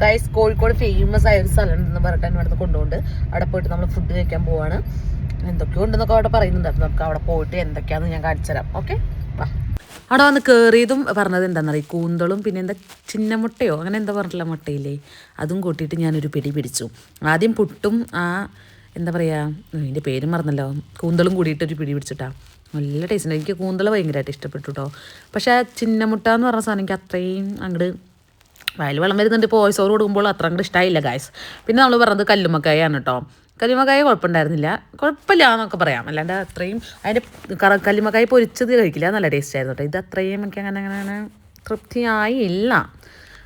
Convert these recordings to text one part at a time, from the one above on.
Guys Kozhikode famous ആയ ഒരു സ്ഥലം എന്ന് പറഞ്ഞിട്ട് എന്നെ അടുത്ത് കൊണ്ടുകൊണ്ട് അവിടെ പോയിട്ട് നമ്മൾ ഫുഡ് കഴിക്കാൻ പോവാണ്. എന്തൊക്കെയോ ഉണ്ടെന്നൊക്കെ അവിടെ പറയുന്നുണ്ട്. അപ്പം നമുക്ക് അവിടെ പോയിട്ട് എന്തൊക്കെയാണെന്ന് ഞാൻ കാണിച്ചു തരാം. ഓക്കെ, അവിടെ വന്ന് കയറിയതും പറഞ്ഞത് എന്താണെന്നറിയാം, കൂന്തളും പിന്നെ എന്താ ചിന്നമുട്ടയോ അങ്ങനെ എന്താ പറഞ്ഞിട്ടുള്ള മുട്ടയില്ലേ, അതും കൂട്ടിയിട്ട് ഞാനൊരു പിടി പിടിച്ചു. ആദ്യം പുട്ടും എന്താ പറയുക, അതിൻ്റെ പേരും മറന്നല്ലോ, കൂന്തളും കൂടിയിട്ടൊരു പിടി പിടിച്ചിട്ടാ. നല്ല ടേസ്റ്റ് ഉണ്ട്. എനിക്ക് കൂന്തൾ ഭയങ്കരമായിട്ട് ഇഷ്ടപ്പെട്ടു കേട്ടോ. പക്ഷേ ആ ചിന്നമുട്ട എന്ന് പറഞ്ഞ സാധനം എനിക്ക് അത്രയും അങ്ങോട്ട് വയൽ വെള്ളം വരുന്നുണ്ട്. ഇപ്പോൾ വോയിസ് ഓവർ കൊടുക്കുമ്പോൾ അത്ര അങ്ങോട്ട് ഇഷ്ടമായില്ല ഗായ്സ്. പിന്നെ നമ്മൾ പറഞ്ഞത് കല്ലുമ്മക്കായാണ് കേട്ടോ. കല്ലുമ്മക്കായ കുഴപ്പമുണ്ടായിരുന്നില്ല, കുഴപ്പമില്ല എന്നൊക്കെ പറയാം. അല്ലാണ്ട് അത്രയും അതിൻ്റെ കല്ലുമ്മക്കായ പൊരിച്ചത് കഴിക്കില്ല, നല്ല ടേസ്റ്റ് ആയിരുന്നു കേട്ടോ. ഇത് അത്രയും എനിക്ക് അങ്ങനെ തൃപ്തിയായില്ല,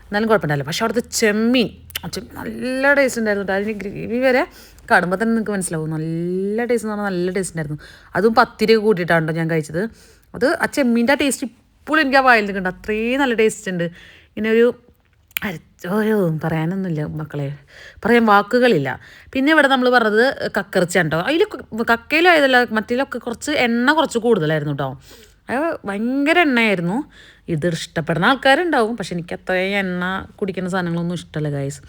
എന്നാലും കുഴപ്പമുണ്ടായില്ല. പക്ഷെ അവിടുത്തെ ചെമ്മീൻ നല്ല ടേസ്റ്റ് ഉണ്ടായിരുന്നു കേട്ടോ. അതിന് ഗ്രേവി വരെ കാണുമ്പോൾ തന്നെ നിങ്ങൾക്ക് മനസ്സിലാവും, നല്ല ടേസ്റ്റ് എന്ന് പറഞ്ഞാൽ നല്ല ടേസ്റ്റ് ഉണ്ടായിരുന്നു. അതും പത്തിരിയൊക്കെ കൂട്ടിയിട്ടാണ് ഞാൻ കഴിച്ചത്. അത് ആ ചെമ്മീൻ്റെ ആ ടേസ്റ്റ് ഇപ്പോഴും എനിക്ക് ആ വായിൽ നിൽക്കുന്നുണ്ട്, അത്രയും നല്ല ടേസ്റ്റ് ഉണ്ട്. ഇങ്ങനെ ഒരു പറയാനൊന്നുമില്ല മക്കളെ, പറയാൻ വാക്കുകളില്ല. പിന്നെ ഇവിടെ നമ്മൾ പറഞ്ഞത് കക്കറിച്ചാണ് കേട്ടോ. അതിൽ കക്കയിലായതല്ല, മറ്റേലൊക്കെ കുറച്ച് എണ്ണ കുറച്ച് കൂടുതലായിരുന്നു കേട്ടോ. അത് ഭയങ്കര എണ്ണയായിരുന്നു. ഇത് ഇഷ്ടപ്പെടുന്ന ആൾക്കാരുണ്ടാവും, പക്ഷെ എനിക്ക് അത്രയും എണ്ണ കുടിക്കുന്ന സാധനങ്ങളൊന്നും ഇഷ്ടമല്ല ഗൈസ്.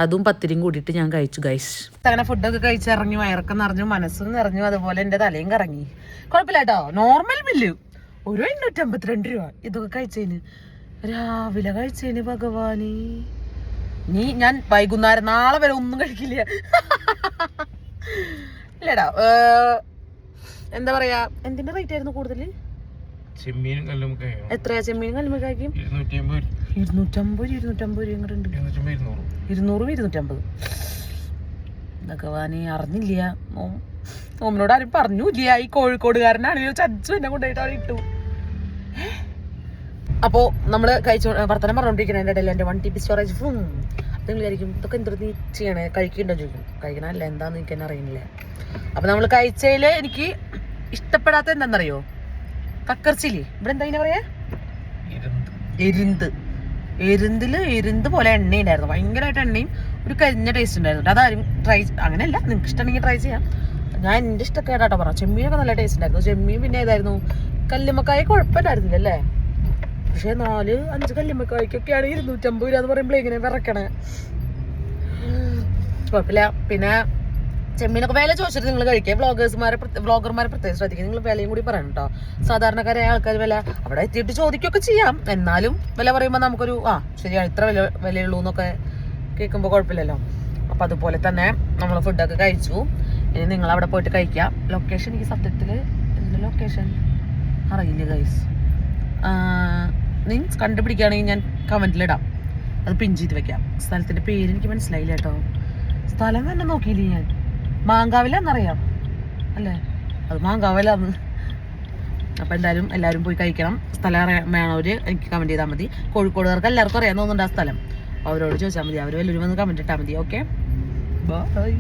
അതും പത്തിരിയും കൂടിയിട്ട് ഞാൻ കഴിച്ചു ഗൈസ്. അങ്ങനെ ഫുഡൊക്കെ കഴിച്ചിറങ്ങി, വയറൊക്കെ നിറഞ്ഞു, മനസ്സും നിറഞ്ഞു, അതുപോലെ എൻ്റെ തലയും കറങ്ങി. കുഴപ്പമില്ല കേട്ടോ, നോർമൽ ബില്ല് ഒരു 852 രൂപ ഇതൊക്കെ കഴിച്ചതിന്, രാവിലെ കഴിച്ചതിന്. ഭഗവാനേ, ഞാൻ വൈകുന്നേരം നാളെ വരെ ഒന്നും കഴിക്കില്ല. ഇല്ലടാ, എന്താ പറയാ, എന്തിന്റെ റേറ്റ് ആയിരുന്നു കൂടുതൽ? എത്രയാ ചെമ്മീനും കല്ലുമ്മക്കായ്ക്കും? 250 രൂപ ഇങ്ങോട്ടുണ്ട്. 200-250. ഭഗവാനെ, അറിഞ്ഞില്ല. ഓമിനോട് ആരും പറഞ്ഞില്ല. ഈ കോഴിക്കോടുകാരനാണെങ്കിലും ചച്ചു എന്നെ കൊണ്ടുപോയിട്ട് അവിടെ ഇട്ടു. അപ്പോൾ നമ്മൾ വർത്തനം പറഞ്ഞുകൊണ്ടിരിക്കുന്നതിൻ്റെ ഇടയിൽ എൻ്റെ 1 TB സ്റ്റോറേജ് നിങ്ങൾ വിചാരിക്കും ഇതൊക്കെ എന്തൊരു നീ ചെയ്യണേ, കഴിക്കണ്ടോ ചോദിക്കും. കഴിക്കണമല്ല, എന്താണെന്ന് എനിക്ക് തന്നെ അറിയുന്നില്ല. അപ്പം നമ്മൾ കഴിച്ചതിൽ എനിക്ക് ഇഷ്ടപ്പെടാത്ത എന്താണെന്നറിയോ, കക്കർച്ചില്ലേ, ഇവിടെ എന്താ പറയാ, എരുന്ത് പോലെ എണ്ണയുണ്ടായിരുന്നു, ഭയങ്കരമായിട്ട് എണ്ണയും ഒരു കരിഞ്ഞ ടേസ്റ്റ് ഉണ്ടായിരുന്നു. അതാരും അങ്ങനെയല്ല, നിങ്ങൾക്ക് ഇഷ്ടമുണ്ടെങ്കിൽ ട്രൈ ചെയ്യാം. ഞാൻ എൻ്റെ ഇഷ്ടക്കേടാട്ടോ പറയാം. ചെമ്മീനൊക്കെ നല്ല ടേസ്റ്റ് ഉണ്ടായിരുന്നു. ചെമ്മീൻ പിന്നെ ഏതായിരുന്നു, കല്ലുമ്മക്കായ കുഴപ്പമില്ലായിരുന്നില്ല അല്ലേ. പക്ഷേ 4-5 കല്ലുമ്മക്കായ്ക്കൊക്കെയാണ് 250 രൂപ എന്ന് പറയുമ്പോൾ ഇങ്ങനെ വിറക്കണേ. കുഴപ്പമില്ല. പിന്നെ ചെമ്മീനൊക്കെ വില ചോദിച്ചിട്ട് നിങ്ങൾ കഴിക്കുക. വ്ളോഗർമാരെ പ്രത്യേകം ശ്രദ്ധിക്കുക. നിങ്ങൾ വിലയും കൂടി പറയണം കേട്ടോ. സാധാരണക്കാരായ ആൾക്കാർ വില അവിടെ എത്തിയിട്ട് ചോദിക്കുകയൊക്കെ ചെയ്യാം, എന്നാലും വില പറയുമ്പോൾ നമുക്കൊരു ശരിയാണ്, ഇത്ര വിലയുള്ളൂ എന്നൊക്കെ കേൾക്കുമ്പോൾ കുഴപ്പമില്ലല്ലോ. അപ്പം അതുപോലെ തന്നെ നമ്മൾ ഫുഡൊക്കെ കഴിച്ചു. ഇനി നിങ്ങൾ അവിടെ പോയിട്ട് കഴിക്കുക. ലൊക്കേഷൻ എനിക്ക് സത്യത്തിൽ ഇതിൻ്റെ ലൊക്കേഷൻ അറിയില്ല ഗൈസ്. നിങ്ങൾ കണ്ടുപിടിക്കുകയാണെങ്കിൽ ഞാൻ കമൻറ്റിലിടാം, അത് പിൻ ചെയ്ത് വെക്കാം. സ്ഥലത്തിൻ്റെ പേര് എനിക്ക് മനസ്സിലായില്ല കേട്ടോ. സ്ഥലം തന്നെ നോക്കിയില്ലേ ഞാൻ. മാങ്കാവിലാന്നറിയാം അല്ലേ, അത് മാങ്കാവിലാന്ന്. അപ്പം എന്തായാലും എല്ലാവരും പോയി കഴിക്കണം. സ്ഥലം വേണവർ എനിക്ക് കമൻറ്റ് ചെയ്താൽ മതി. കോഴിക്കോടുകാർക്ക് എല്ലാവർക്കും അറിയാൻ തോന്നുന്നുണ്ട് ആ സ്ഥലം. അവരോട് ചോദിച്ചാൽ മതി, അവർ എല്ലാവരും വന്ന് കമൻറ്റ് ഇട്ടാൽ മതി. Okay, by.